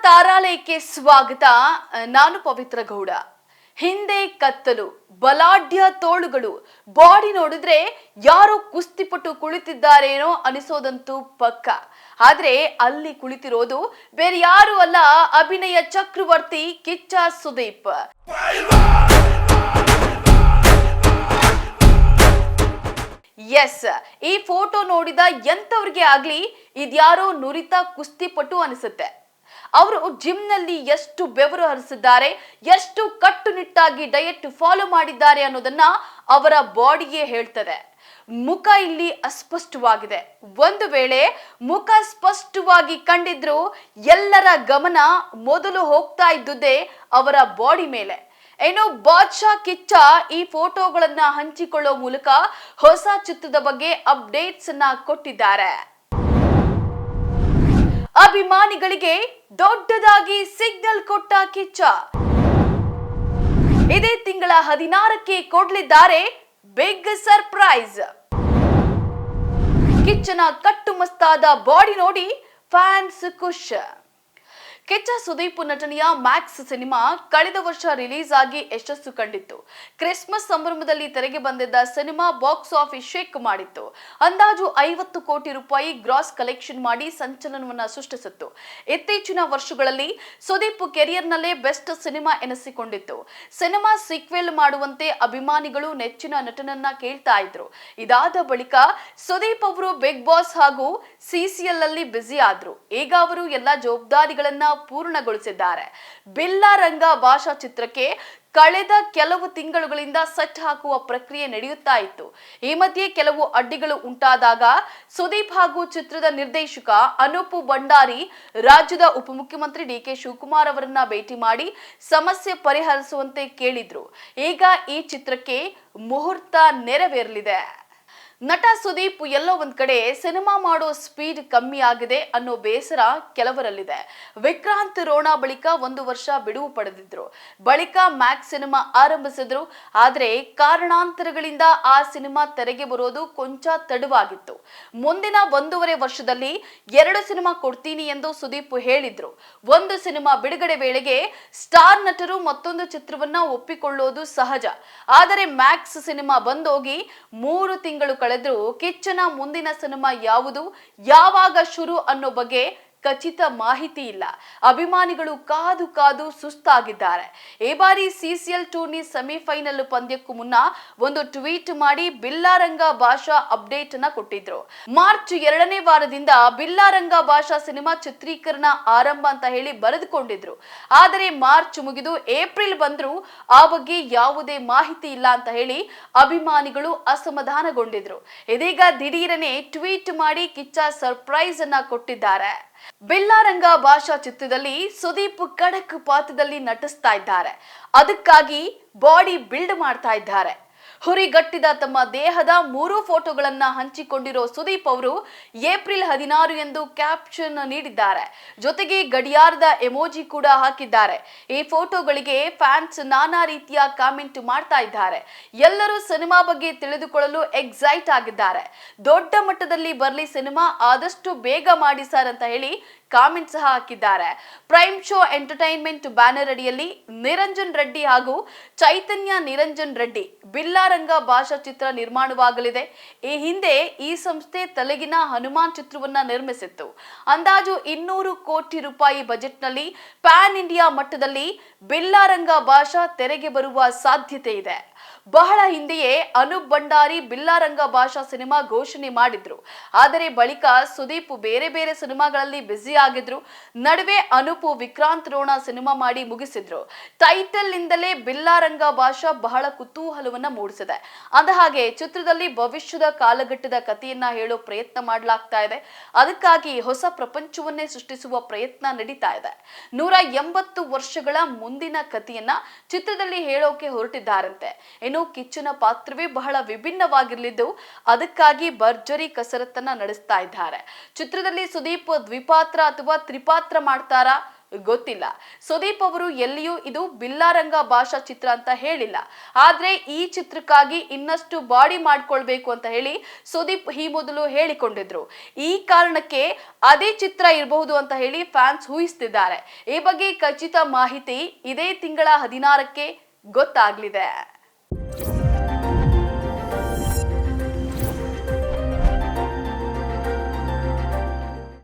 ತಾರಾಲಯಕ್ಕೆ ಸ್ವಾಗತ. ನಾನು ಪವಿತ್ರ ಗೌಡ. ಹಿಂದೆ ಕತ್ತಲು, ಬಲಾಢ್ಯ ತೋಳುಗಳು, ಬಾಡಿ ನೋಡಿದ್ರೆ ಯಾರೋ ಕುಸ್ತಿಪಟು ಕುಳಿತಿದ್ದಾರೇನೋ ಅನಿಸೋದಂತೂ ಪಕ್ಕ. ಆದ್ರೆ ಅಲ್ಲಿ ಕುಳಿತಿರೋದು ಬೇರೆ ಯಾರು ಅಲ್ಲ, ಅಭಿನಯ ಚಕ್ರವರ್ತಿ ಕಿಚ್ಚ ಸುದೀಪ್. ಎಸ್, ಈ ಫೋಟೋ ನೋಡಿದ ಎಂತವ್ರಿಗೆ ಆಗ್ಲಿ ಇದ್ಯಾರೋ ನುರಿತ ಕುಸ್ತಿಪಟು ಅನಿಸುತ್ತೆ. ಅವರು ಜಿಮ್ ನಲ್ಲಿ ಎಷ್ಟು ಬೆವರು ಹರಿಸಿದ್ದಾರೆ, ಎಷ್ಟು ಕಟ್ಟುನಿಟ್ಟಾಗಿ ಡಯಟ್ ಫಾಲೋ ಮಾಡಿದ್ದಾರೆ ಅನ್ನೋದನ್ನ ಅವರ ಬಾಡಿಗೆ ಹೇಳ್ತದೆ. ಮುಖ ಇಲ್ಲಿ ಅಸ್ಪಷ್ಟವಾಗಿದೆ. ಒಂದು ವೇಳೆ ಮುಖ ಸ್ಪಷ್ಟವಾಗಿ ಕಂಡಿದ್ರು ಎಲ್ಲರ ಗಮನ ಮೊದಲು ಹೋಗ್ತಾ ಇದ್ದುದೇ ಅವರ ಬಾಡಿ ಮೇಲೆ. ಏನು, ಬಾದ್ಶಾ ಕಿಚ್ಚ ಈ ಫೋಟೋಗಳನ್ನ ಹಂಚಿಕೊಳ್ಳೋ ಮೂಲಕ ಹೊಸ ಚಿತ್ರದ ಬಗ್ಗೆ ಅಪ್ಡೇಟ್ಸ್ ಅನ್ನ ಕೊಟ್ಟಿದ್ದಾರೆ. ಅಭಿಮಾನಿಗಳಿಗೆ ದೊಡ್ಡದಾಗಿ ಸಿಗ್ನಲ್ ಕೊಟ್ಟ ಕಿಚ್ಚ. ಇದೇ ತಿಂಗಳ 16ಕ್ಕೆ ಕೊಡ್ಲಿದ್ದಾರೆ ಬಿಗ್ ಸರ್ಪ್ರೈಸ್. ಕಿಚ್ಚನ ಕಟ್ಟುಮಸ್ತಾದ ಬಾಡಿ ನೋಡಿ ಫ್ಯಾನ್ಸ್ ಖುಷ್. ಕಿಚ್ಚ ಸುದೀಪ್ ನಟನೆಯ ಮ್ಯಾಕ್ಸ್ ಸಿನಿಮಾ ಕಳೆದ ವರ್ಷ ರಿಲೀಸ್ ಆಗಿ ಯಶಸ್ಸು ಕಂಡಿತ್ತು. ಕ್ರಿಸ್ಮಸ್ ಸಂಭ್ರಮದಲ್ಲಿ ತೆರೆಗೆ ಬಂದಿದ್ದ ಸಿನಿಮಾ ಬಾಕ್ಸ್ ಆಫೀಸ್ ಶೇಕ್ ಮಾಡಿತ್ತು. ಅಂದಾಜು 50 ಕೋಟಿ ರೂಪಾಯಿ ಗ್ರಾಸ್ ಕಲೆಕ್ಷನ್ ಮಾಡಿ ಸಂಚಲನವನ್ನ ಸೃಷ್ಟಿಸಿತ್ತು. ಇತ್ತೀಚಿನ ವರ್ಷಗಳಲ್ಲಿ ಸುದೀಪ್ ಕೆರಿಯರ್ನಲ್ಲೇ ಬೆಸ್ಟ್ ಸಿನಿಮಾ ಎನಿಸಿಕೊಂಡಿತ್ತು. ಸಿನಿಮಾ ಸೀಕ್ವೆಲ್ ಮಾಡುವಂತೆ ಅಭಿಮಾನಿಗಳು ನೆಚ್ಚಿನ ನಟನನ್ನ ಕೇಳ್ತಾ ಇದ್ರು. ಇದಾದ ಬಳಿಕ ಸುದೀಪ್ ಅವರು ಬಿಗ್ ಬಾಸ್ ಹಾಗೂ ಸಿಸಿಎಲ್ ಅಲ್ಲಿ ಬ್ಯುಸಿ ಆದ್ರು. ಈಗ ಅವರು ಎಲ್ಲಾ ಜವಾಬ್ದಾರಿಗಳನ್ನ ಪೂರ್ಣಗೊಳಿಸಿದ್ದಾರೆ. ಬಿಲ್ಲಾರಂಗ ಭಾಷಾ ಚಿತ್ರಕ್ಕೆ ಕಳೆದ ಕೆಲವು ತಿಂಗಳುಗಳಿಂದ ಸೆಟ್ ಹಾಕುವ ಪ್ರಕ್ರಿಯೆ ನಡೆಯುತ್ತಾ ಇತ್ತು. ಈ ಮಧ್ಯೆ ಕೆಲವು ಅಡ್ಡಿಗಳು ಉಂಟಾದಾಗ ಸುದೀಪ್ ಹಾಗೂ ಚಿತ್ರದ ನಿರ್ದೇಶಕ ಅನೂಪ್ ಭಂಡಾರಿ ರಾಜ್ಯದ ಉಪಮುಖ್ಯಮಂತ್ರಿ ಡಿಕೆ ಶಿವಕುಮಾರ್ ಅವರನ್ನ ಭೇಟಿ ಮಾಡಿ ಸಮಸ್ಯೆ ಪರಿಹರಿಸುವಂತೆ ಕೇಳಿದ್ರು. ಈಗ ಈ ಚಿತ್ರಕ್ಕೆ ಮುಹೂರ್ತ ನೆರವೇರಲಿದೆ. ನಟ ಸುದೀಪ್ ಎಲ್ಲೋ ಒಂದ್ ಕಡೆ ಸಿನಿಮಾ ಮಾಡೋ ಸ್ಪೀಡ್ ಕಮ್ಮಿ ಆಗಿದೆ ಅನ್ನೋ ಬೇಸರ ಕೆಲವರಲ್ಲಿದೆ. ವಿಕ್ರಾಂತ್ ರೋಣ ಬಳಿಕ 1 ವರ್ಷ ಬಿಡುವು ಪಡೆದಿದ್ರು. ಬಳಿಕ ಮ್ಯಾಕ್ಸ್ ಸಿನಿಮಾ ಆರಂಭಿಸಿದ್ರು. ಆದ್ರೆ ಕಾರಣಾಂತರಗಳಿಂದ ಆ ಸಿನಿಮಾ ತೆರೆಗೆ ಬರೋದು ಕೊಂಚ ತಡವಾಗಿತ್ತು. ಮುಂದಿನ 1.5 ವರ್ಷದಲ್ಲಿ 2 ಸಿನಿಮಾ ಕೊಡ್ತೀನಿ ಎಂದು ಸುದೀಪ್ ಹೇಳಿದ್ರು. ಒಂದು ಸಿನಿಮಾ ಬಿಡುಗಡೆ ವೇಳೆಗೆ ಸ್ಟಾರ್ ನಟರು ಮತ್ತೊಂದು ಚಿತ್ರವನ್ನ ಒಪ್ಪಿಕೊಳ್ಳೋದು ಸಹಜ. ಆದರೆ ಮ್ಯಾಕ್ಸ್ ಸಿನಿಮಾ ಬಂದೋಗಿ 3 ತಿಂಗಳು ಕಳೆದ್ರು ಕಿಚ್ಚನ ಮುಂದಿನ ಸಿನಿಮಾ ಯಾವುದು, ಯಾವಾಗ ಶುರು ಅನ್ನೋ ಬಗ್ಗೆ ಖಚಿತ ಮಾಹಿತಿ ಇಲ್ಲ. ಅಭಿಮಾನಿಗಳು ಕಾದು ಕಾದು ಸುಸ್ತಾಗಿದ್ದಾರೆ. ಈ ಬಾರಿ ಸಿಸಿಎಲ್ ಟೂರ್ನಿ ಸೆಮಿಫೈನಲ್ ಪಂದ್ಯಕ್ಕೂ ಮುನ್ನ ಒಂದು ಟ್ವೀಟ್ ಮಾಡಿ ಬಿಲ್ಲಾರಂಗ ಭಾಷಾ ಅಪ್ಡೇಟ್ ಅನ್ನ ಕೊಟ್ಟಿದ್ರು. ಮಾರ್ಚ್ 2ನೇ ವಾರದಿಂದ ಬಿಲ್ಲಾರಂಗ ಭಾಷಾ ಸಿನಿಮಾ ಚಿತ್ರೀಕರಣ ಆರಂಭ ಅಂತ ಹೇಳಿ ಬರೆದುಕೊಂಡಿದ್ರು. ಆದರೆ ಮಾರ್ಚ್ ಮುಗಿದು ಏಪ್ರಿಲ್ ಬಂದ್ರು ಆ ಬಗ್ಗೆ ಯಾವುದೇ ಮಾಹಿತಿ ಇಲ್ಲ ಅಂತ ಹೇಳಿ ಅಭಿಮಾನಿಗಳು ಅಸಮಾಧಾನಗೊಂಡಿದ್ರು. ಇದೀಗ ದಿಢೀರನೆ ಟ್ವೀಟ್ ಮಾಡಿ ಕಿಚ್ಚ ಸರ್ಪ್ರೈಸ್ ಅನ್ನ ಕೊಟ್ಟಿದ್ದಾರೆ. ಬಿಲ್ಲಾರಂಗ ಭಾಷಾ ಚಿತ್ರದಲ್ಲಿ ಸುದೀಪ್ ಖಡಕ್ ಪಾತ್ರದಲ್ಲಿ ನಟಿಸ್ತಾ ಇದ್ದಾರೆ. ಅದಕ್ಕಾಗಿ ಬಾಡಿ ಬಿಲ್ಡ್ ಮಾಡ್ತಾ ಇದ್ದಾರೆ. ಹುರಿಗಟ್ಟಿದ ತಮ್ಮ ದೇಹದ 3 ಫೋಟೋಗಳನ್ನ ಹಂಚಿಕೊಂಡಿರೋ ಸುದೀಪ್ ಅವರು ಏಪ್ರಿಲ್ 16 ಎಂದು ಕ್ಯಾಪ್ಷನ್ ನೀಡಿದ್ದಾರೆ. ಜೊತೆಗೆ ಗಡಿಯಾರದ ಎಮೋಜಿ ಕೂಡ ಹಾಕಿದ್ದಾರೆ. ಈ ಫೋಟೋಗಳಿಗೆ ಫ್ಯಾನ್ಸ್ ನಾನಾ ರೀತಿಯ ಕಾಮೆಂಟ್ ಮಾಡ್ತಾ ಇದ್ದಾರೆ. ಎಲ್ಲರೂ ಸಿನಿಮಾ ಬಗ್ಗೆ ತಿಳಿದುಕೊಳ್ಳಲು ಎಕ್ಸೈಟ್ ಆಗಿದ್ದಾರೆ. ದೊಡ್ಡ ಮಟ್ಟದಲ್ಲಿ ಬರ್ಲಿ ಸಿನಿಮಾ, ಆದಷ್ಟು ಬೇಗ ಮಾಡಿ ಸರ್ ಅಂತ ಹೇಳಿ ಕಾಮೆಂಟ್ ಸಹ ಹಾಕಿದ್ದಾರೆ. ಪ್ರೈಮ್ ಶೋ ಎಂಟರ್ಟೈನ್ಮೆಂಟ್ ಬ್ಯಾನರ್ ಅಡಿಯಲ್ಲಿ ನಿರಂಜನ್ ರೆಡ್ಡಿ ಹಾಗೂ ಚೈತನ್ಯ ನಿರಂಜನ್ ರೆಡ್ಡಿ ಬಿಲ್ಲಾರಂಗ ಭಾಷಾ ಚಿತ್ರ ನಿರ್ಮಾಣವಾಗಲಿದೆ. ಈ ಹಿಂದೆ ಈ ಸಂಸ್ಥೆ ತೆಲುಗಿನ ಹನುಮಾನ್ ಚಿತ್ರವನ್ನ ನಿರ್ಮಿಸಿತ್ತು. ಅಂದಾಜು 200 ಕೋಟಿ ರೂಪಾಯಿ ಬಜೆಟ್ ನಲ್ಲಿ ಪ್ಯಾನ್ ಇಂಡಿಯಾ ಮಟ್ಟದಲ್ಲಿ ಬಿಲ್ಲಾರಂಗ ಭಾಷಾ ತೆರೆಗೆ ಬರುವ ಸಾಧ್ಯತೆ ಇದೆ. ಬಹಳ ಹಿಂದೆಯೇ ಅನೂಪ್ ಭಂಡಾರಿ ಬಿಲ್ಲಾರಂಗ ಭಾಷಾ ಸಿನಿಮಾ ಘೋಷಣೆ ಮಾಡಿದ್ರು. ಆದರೆ ಬಳಿಕ ಸುದೀಪ್ ಬೇರೆ ಬೇರೆ ಸಿನಿಮಾಗಳಲ್ಲಿ ಬ್ಯುಸಿ ಆಗಿದ್ರು. ನಡುವೆ ಅನೂಪ್ ವಿಕ್ರಾಂತ್ ರೋಣ ಸಿನಿಮಾ ಮಾಡಿ ಮುಗಿಸಿದ್ರು. ಟೈಟಲ್ ನಿಂದಲೇ ಬಿಲ್ಲಾರಂಗ ಭಾಷಾ ಬಹಳ ಕುತೂಹಲವನ್ನ ಮೂಡಿಸಿದೆ. ಅಂದಹಾಗೆ ಚಿತ್ರದಲ್ಲಿ ಭವಿಷ್ಯದ ಕಾಲಘಟ್ಟದ ಕಥೆಯನ್ನ ಹೇಳೋ ಪ್ರಯತ್ನ ಮಾಡಲಾಗ್ತಾ ಇದೆ. ಅದಕ್ಕಾಗಿ ಹೊಸ ಪ್ರಪಂಚವನ್ನೇ ಸೃಷ್ಟಿಸುವ ಪ್ರಯತ್ನ ನಡೀತಾ ಇದೆ. 180 ವರ್ಷಗಳ ಮುಂದಿನ ಕಥೆಯನ್ನ ಚಿತ್ರದಲ್ಲಿ ಹೇಳೋಕೆ ಹೊರಟಿದ್ದಾರಂತೆ. ಇನ್ನು ಕಿಚ್ಚನ ಪಾತ್ರವೇ ಬಹಳ ವಿಭಿನ್ನವಾಗಿರಲಿದ್ದು ಅದಕ್ಕಾಗಿ ಭರ್ಜರಿ ಕಸರತ್ತನ್ನ ನಡೆಸ್ತಾ ಇದ್ದಾರೆ. ಚಿತ್ರದಲ್ಲಿ ಸುದೀಪ್ ದ್ವಿಪಾತ್ರ ಅಥವಾ ತ್ರಿಪಾತ್ರ ಮಾಡ್ತಾರಾ, ಗೊತ್ತಿಲ್ಲ. ಸುದೀಪ್ ಅವರು ಎಲ್ಲಿಯೂ ಇದು ಬಿಲ್ಲಾರಂಗ ಭಾಷಾ ಚಿತ್ರ ಅಂತ ಹೇಳಿಲ್ಲ. ಆದ್ರೆ ಈ ಚಿತ್ರಕ್ಕಾಗಿ ಇನ್ನಷ್ಟು ಬಾಡಿ ಮಾಡ್ಕೊಳ್ಬೇಕು ಅಂತ ಹೇಳಿ ಸುದೀಪ್ ಈ ಮೊದಲು ಹೇಳಿಕೊಂಡಿದ್ರು. ಈ ಕಾರಣಕ್ಕೆ ಅದೇ ಚಿತ್ರ ಇರಬಹುದು ಅಂತ ಹೇಳಿ ಫ್ಯಾನ್ಸ್ ಊಹಿಸ್ತಿದ್ದಾರೆ. ಈ ಬಗ್ಗೆ ಖಚಿತ ಮಾಹಿತಿ ಇದೇ ತಿಂಗಳ 16ಕ್ಕೆ ಗೊತ್ತಾಗ್ಲಿದೆ.